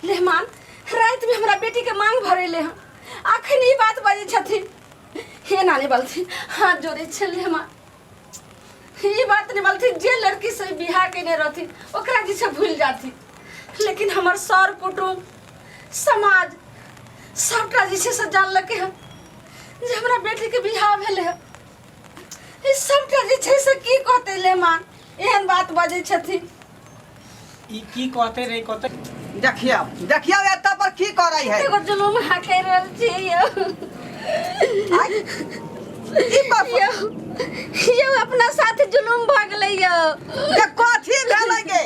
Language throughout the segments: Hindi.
मेहमान रात में हमारा बेटी के मांग भरेले हैं आखिर ई बात बाजी छथिन हे नानी बोलथी हाथ जोड़े छे मेहमान ये बात नहीं बोलती जे लड़की से बिहार के नहीं रहती ओकरा जी से भूल जाती लेकिन हमार सर कुटुंब समाज सबटा जी से जान लगे हैं जे हमरा बेटी के बिहार भेले है इस सबटा जी से की कहते ले मान एहन बात बाजे छथि ई की कहते रे कहते देखियो देखियो एता पर की करई है एगो जुलुम हा कर रहल छी ई बात ये अपना साथ जुलुम भाग ले यो ये कथी भेलै गे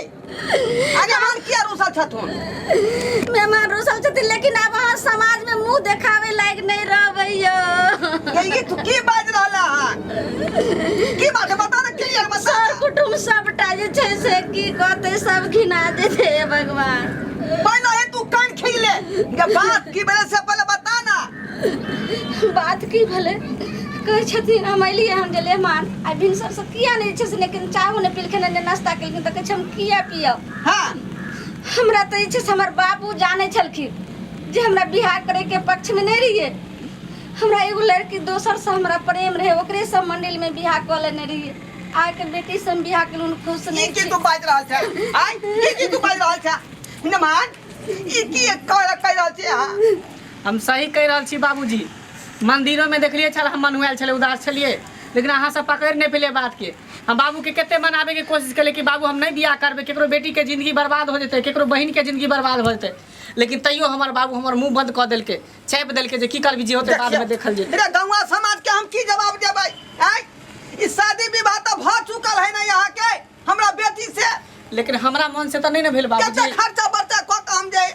अरे मान किया रुसल छथुन मेहमान रुसल छथि लेकिन अब अहाँ समाज में मुंह देखावे लायक नहीं रहबै यो ये तू की बाज रहला हन की बात बता ना क्लियर बता सर कुटुंब सबटा जे छै से की कहते सब घिना देते भगवान पहले है तू कान खीले ये बात की वजह से पहले बता ना बात की भले कह छथिन हम अलिए हम जे मेहमान आ भिनसर से किया नहीं छै लेकिन चाहो ने पिलखन ने नाश्ता केलखिन त कह हम किया पियब हां हमरा त छै हमर बाबू जाने छलखिन जे हमरा बियाह करे के पक्ष में नहीं रहिए हमरा एगो लड़की दोसर से हमरा प्रेम रहे ओकरे सब मंडल में बियाह क लेने रहिए आइ के बेटी से बियाह के उन खुश नहीं की तू बाज रहल छ आई की तू बाज रहल छ मेहमान ई की कह रहल छी हां हम सही कह रहल छी बाबूजी मंदिरों में देखलिए छल हम मनुआल छले उदास छलिए लेकिन अहाँ सब पकड़ नहीं पेले बात के हम बाबू के केते मनाबे के कोशिश कले कि बाबू हम नहीं बियाह करबे केकरो बेटी के जिंदगी बर्बाद हो जते केकरो बहन के जिंदगी बर्बाद हो जते लेकिन तैयो हमर बाबू हमर मुंह बंद क देलके छाप देलके जे की करबी जी होते बाद में देखल जे मेरा गांव समाज के हम की जवाब देबै आई ई शादी विवाह त भ चुकल है ना यहाँ के हमरा बेटी से लेकिन हमरा मन से त नहीं न भेल बाबूजी केते खर्चा बर्चा क काम जे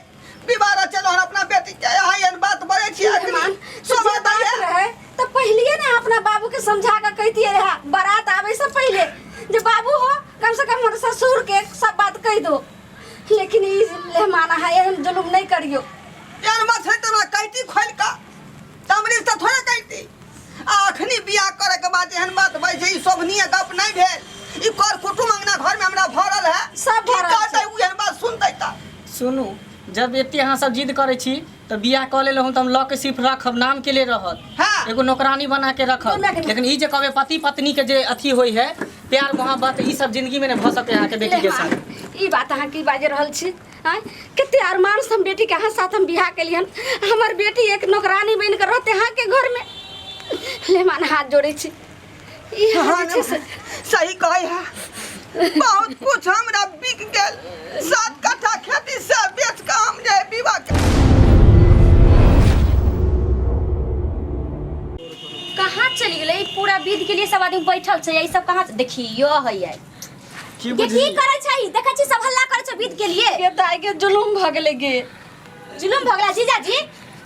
विवाह चलो हम अपना बेटी के यहाँ ये बात बड़े छी मेहमान समय रहे तो पहले ना अपना बाबू के समझा के कहतिए रहा बारात आवे से पहले जे बाबू हो कम से कम हमारे ससुर के सब बात कह दो लेकिन ई मेहमान है एहन जुलुम नहीं करियो यार मत है तना कहती खोल का तमरी से थोड़ा कहती आखनी बियाह करे के बाद एहन बात भई छै ई शोभनीय गप नहीं भेल ई कर कुटुंब अंगना घर में हमरा भरल है सब भरल कहते उ एहन बात सुनतै त सुनू जब एते अहाँ सब जिद करे छी तो बियाह क ले हम त हम ल के सिर्फ रखब नाम के लिए रहत हां एगो नौकरानी बना के रखब लेकिन ई जे कहबे पति पत्नी के जे अथी होई है प्यार मोहब्बत ई सब जिंदगी में न भ सके अहाँ के बेटी के साथ ई बात अहाँ की बाजे रहल छी हां कते अरमान से हम बेटी के अहाँ साथ हम बियाह केलियन हमर बेटी एक नौकरानी बन के रहते अहाँ के घर में लेमान हाथ जोड़े छी ई हां सही कहै है बहुत कुछ हमरा बिक गेल 7 कट्ठा खेती से बेच के हम जे विवाह कहाँ चली गई पूरा विध के लिए सब आदमी बैठल छै यही सब कहाँ देखियो है की की करे छै देखै छी सब हल्ला करे छै विध के लिए ये दाई के जुलुम भ गेले गे जुलुम भगला जीजा जी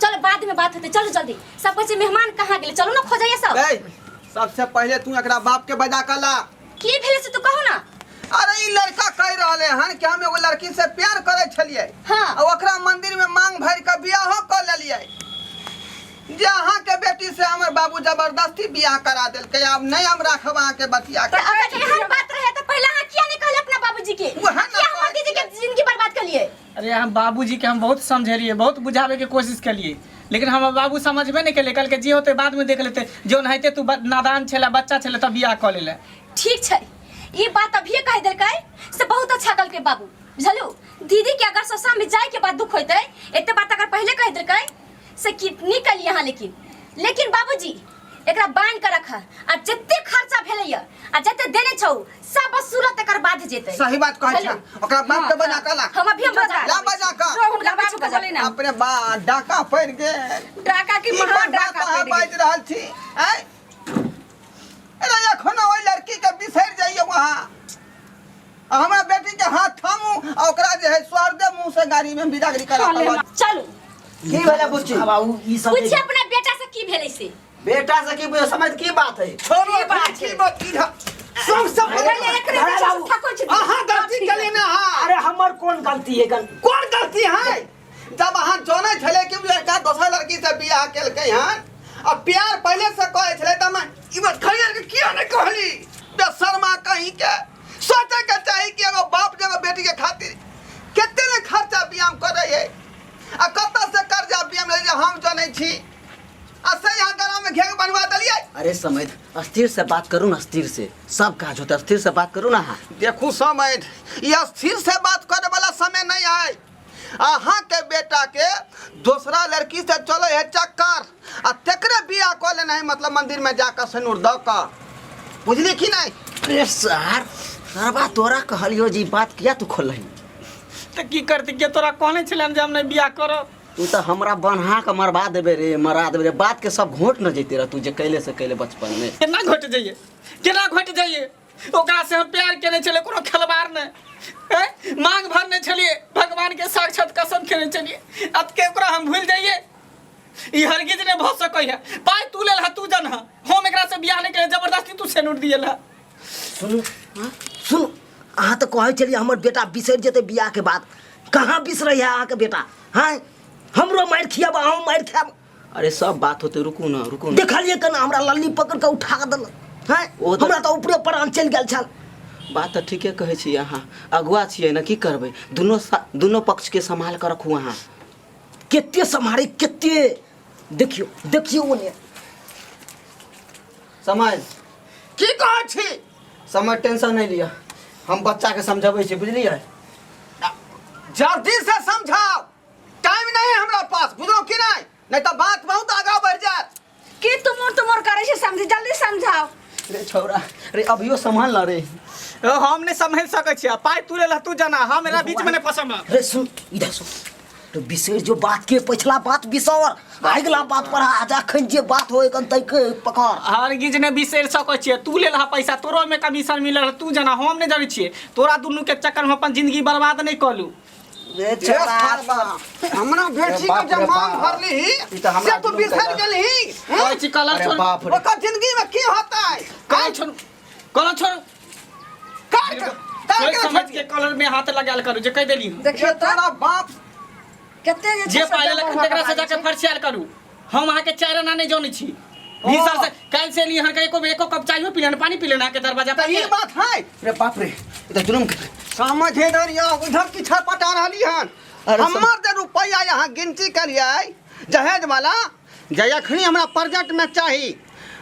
चलो बाद में बात होते चलो जल्दी सब कुछ मेहमान कहाँ गेले चलो ना खोजइए सब सबसे पहले तू एकरा बाप के बजा कला की भेले से तू कहो ना अरे ई लड़का कह रहले हन कि हम एगो लड़की से प्यार करे छलिए हां और ओकरा मंदिर में मांग भर के बियाह क लेलिए जे अहाँ के बेटी से हमर बाबू जबरदस्ती बियाह करा देलके अब नहीं हम राखब अहाँ के बतिया के अगर एहन बात रहे तो पहले अहाँ किया नहीं कहले अपना बाबूजी के क्या हमर दीदी के जिंदगी बर्बाद कर लिए अरे हम बाबूजी के हम बहुत समझलिए बहुत बुझावे के कोशिश कलिए लेकिन हम बाबू समझबे नहीं केले कल के जी होते बाद में देख लेते जोन हैते तू नादान छला बच्चा छले तब बियाह क लेले ठीक छै ये बात अभी कह देलकै से बहुत अच्छा कल के बाबू बुझलू दीदी के अगर ससुर में जाए के बाद दुख होते एते बात अगर पहले कह देलकै से कितनी कल यहाँ लेकिन बाबूजी एकरा बांध के रखा आ जत्ते खर्चा भेलैया आ जत्ते देने छौ सब वसूलत एकर बाद जेतै सही बात कहै छ ओकरा बाप के बजा कला हम अभी बजा ला बजा का अपने बा डाका पड़ गेल डाका की महा डाका पड़ बाज रहल छी हैं अरे एखनो ओइ लड़की के बिसर जाइए वहां हमरा बेटी के हाथ थामू आ ओकरा जे है स्वर दे मुंह से गाड़ी में बिदागरी करा चलू की भेले बुच्ची बाबू ई सब पूछे अपना बेटा से की भेलै से बेटा से की समझ की बात है छोड़ो बात की बात की सब पहले एकरे बाबू ठाकुर छी अहाँ गलती कली ना हां अरे हमर कौन गलती है कौन गलती है जब अहाँ जाने छले कि लड़का दोसर लड़की से बियाह केलकै हन अब प्यार पहले से कहै छले त मैं ई बात खैर के किया नहीं कहली बेशर्मा कहीं के सोचे के चाहिए कि एगो बाप जगह बेटी के खातिर कितने खर्चा बियाह करे है छी असै यहाँ गला में घेंग बनवा दलिए। अरे समय अस्थिर से बात करू ना, अस्थिर से सब काज होता है, अस्थिर से बात करू ना। हाँ देखू समय ये स्थिर से बात करे वाला समय नहीं है। अहाँ के बेटा के दूसरा लड़की से चले है चक्कर आ तेकरे बियाह कर लेना है, मतलब मंदिर में जाकर सिंदूर द का, बुझली कि नहीं? अरे सर सरबा तोरा कहलियो जी बात किया तू खोल रही तो की करती के तोरा कहने छलन जे हम नहीं बियाह करब। तू तो हमरा बन्हा के मरवा देबे रे, मरा देबे रे। बात के सब घोट न जैते रह तू जे कैले से कैले बचपन में। केना घट जाइए, केना घट जाइए? ओकरा से हम प्यार केने छले, कोनो खलबार ने मांग भरने छलिए, भगवान के साक्षात कसम खेने छलिए, अब के ओकरा हम भूल जाइए? ई हरगिज ने भऽ सकै है। पाई तू लेल ह, तू जन ह, हम एकरा से बियाह नहीं करे, जबरदस्ती तू सेनुर दियल ह। सुन सुन, अहाँ तो कहे चलिए हमर बेटा बिसर जेते बियाह के बाद। कहाँ बिसरै है अहाँ के बेटा? हाँ हमरो मार खियाब, अहूँ मार खाब। अरे सब बात होते, रुकू ना रुकू ना। देखलिए कना हमरा लल्ली पकड़ के उठा देल। हाँ हमरा तो ऊपरे प्राण चल गेल छल। बात तो ठीके कहे छी अहाँ, अगुआ छियै ना, की करबै? दोनों पक्ष के संभाल कर रखू अहाँ। केते संभारे केते, देखियो देखियो ओने समझ की कहै छी? समझ, टेंशन नहीं लिया, हम बच्चा के समझाबै छी, बुझलिए? जल्दी से समझाओ, टाइम नहीं है हमरा पास, बुझलो कि नहीं तो बात बहुत आगे बढ़ जाए। की तुमर करे छे, समझी जल्दी समझाओ। रे छोरा, रे अभियो संभाल ना रे। हम नहीं समझ सकै छी, पाई तू लेल ह, तू जना, हम मेरा बीच में नहीं फसम। अरे सुन इधर सुन, तो विशेष जो बात के पिछला बात बिसर, अगला बात पर आजा खन जे बात होए कन तै के पकड़। हरगिज ने बिसर सकै छियै, तू लेल ह पैसा, तोरो में कमीशन मिलल, तू जना, हम नहीं जानै छियै। तोरा दुनू के चक्कर में अपन जिंदगी बर्बाद नहीं कलू। रे छोरा हमरा बेटी के जब मांग भरली से तू बिसर गेली। कहै छी कलर अरे छोड़, बाप रे, ओकर जिंदगी में की होता है? कलर छोड़, कलर छोड़, सोच समझ के कलर में हाथ लगाल करू, जे कह देली। देखियो तो तेरा बाप केते जे पाले लखन तेकरा से जाके फरसियाल करू। हम अहाँ के चाय ना नहीं जानै छी। भीतर से काल से लिए हर के एको कप चाय पीलन, पानी पीलन आके दरवाजा पर। ये बात है। रे बाप रे, इधर जुलुम के समझे दरिया उधर की छत पटा रहली हन। हमर दे रुपया यहाँ गिनती करिए जहेज वाला, जयखनी हमरा प्रोजेक्ट में चाहिए,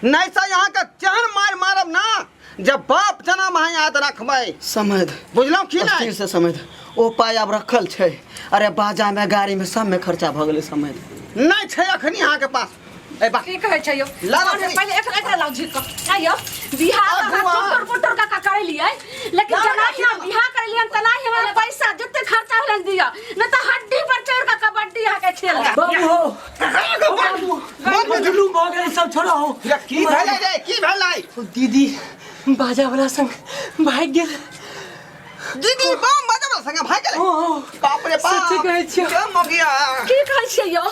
नहीं से यहाँ के चहन मार मारब ना, जब बाप जन्म है याद रखबै। समझ, बुझलौ कि नहीं? अस्थिर से समझ, ओ पाय अब रखल छै। अरे बाजा में गाड़ी में सब में खर्चा भ गेलै, समझ नहीं छै अखनी यहाँ के पास। ए बा की कहै छै यो? लाला और पहले एकरा लाउ झिक आयो बिहार मोटर मोटर का करे लिए, लेकिन जना यहाँ बिहार करे लिए तना ही हमारे पैसा जते खर्चा होलन दिया, न तो हड्डी पर चढ़ का कबड्डी आके खेल। बाबू हो बाबू जुलुम भ गेलै, सब छोड़ा हो। की भेलै रे, की भेलै? दीदी बाजा वाला संग भाग गेल। दीदी बम बजाबा संगे भाग गेलै। बाप रे बाप, सच्चे कहै छियै। क्या हो गया? की कहै छै यो?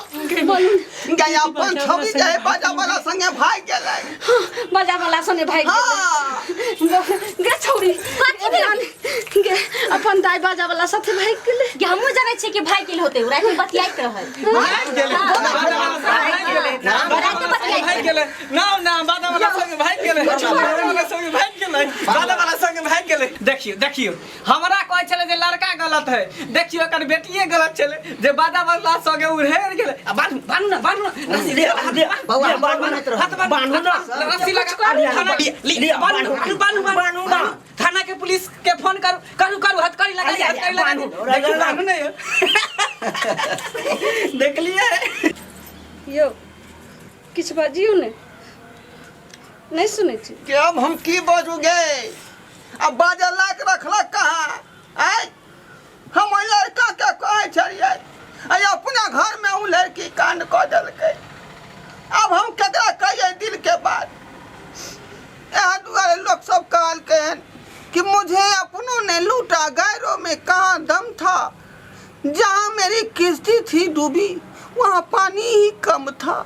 गया अपन छवि जे बाजा वाला संगे भाग गेलै। मजा वाला सने भाई हाँ। गे छोरी गे अपन दाई बाजा वाला साथे भाग गेले। कि हमहू जानै छी कि भाई गेल होते, रात में बतियाइत रहल। भाग गेल, भाग गेल, ना बाजा वाला संग भाग गेल, बाजा वाला संग भाग गेल, बाजा वाला संग भाग गेल। देखियो देखियो, हमरा कहै छले जे लड़का गलत है, देखियो एकर बेटिए गलत छले जे बाजा वाला संगे उड़ेर गेले। बानू बानू ना, बानू ना, रस्सी ले बाबू बानू ना, बानू ना, रस्सी लगा, बानू ना, थाना के पुलिस के फोन करू करू करू, हथकड़ी लगा, हथकड़ी लगा, बानू नहीं। देख लिए यो किछ बाजियो ने, नहीं सुनै छी। के अब हम की बाजूगे? अब बाजा लाक रखलक कहाँ? आय हम ओइ लड़का के कहै छलियै, आय अपना घर में उ लड़की कांड कऽ देलकै। अब हम केकरा कहिए दिल के बात? यहाँ दुआरे लोग सब कहलकै हन कि मुझे अपनों ने लूटा, गैरों में कहाँ दम था, जहाँ मेरी किस्ती थी डूबी वहाँ पानी ही कम था।